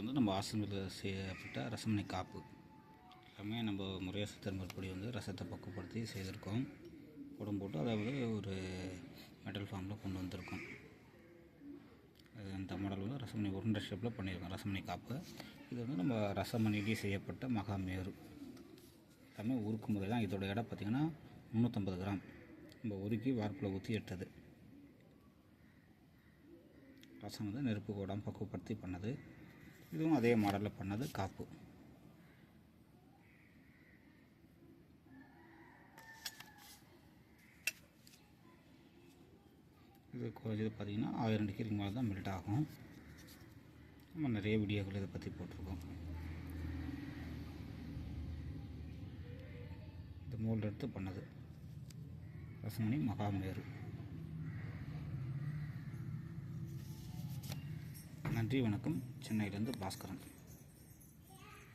வந்து நம்ம ஆசிரியர்கள் செய்யப்பட்ட ரசமணி காப்பு எல்லாமே நம்ம முறையாக சித்தர்மற்படி வந்து ரசத்தை பக்குவப்படுத்தி செய்திருக்கோம். குடம் போட்டு அதாவது ஒரு மெட்டல் ஃபார்மில் கொண்டு வந்திருக்கோம். இந்த மாடல் வந்து ரசமணி உருண்டை ஷேப்பில் பண்ணியிருக்கோம். ரசமணி காப்பு இது வந்து நம்ம ரசமணிலேயே செய்யப்பட்ட மகாமேரு எல்லாமே உருக்கு முறை தான். இதோட எடை பார்த்திங்கன்னா 350 கிராம். நம்ம உருக்கி வார்ப்பில் ஊற்றி எடுத்தது. ரசம் வந்து நெருப்பு கூடாமல் பக்குவப்படுத்தி பண்ணது. இதுவும் அதே மாடலில் பண்ணது காப்பு. இது குறைஞ்சது பார்த்திங்கன்னா 1000 டிகிரிக்கு மேலே தான் மெல்ட் ஆகும். நம்ம நிறைய வீடியோக்கள் இதை பற்றி போட்டிருக்கோம். இது மோல்டு எடுத்து பண்ணது ரசமணி மகாமேரு. நன்றி, வணக்கம். சென்னையிலேருந்து பாஸ்கரன்.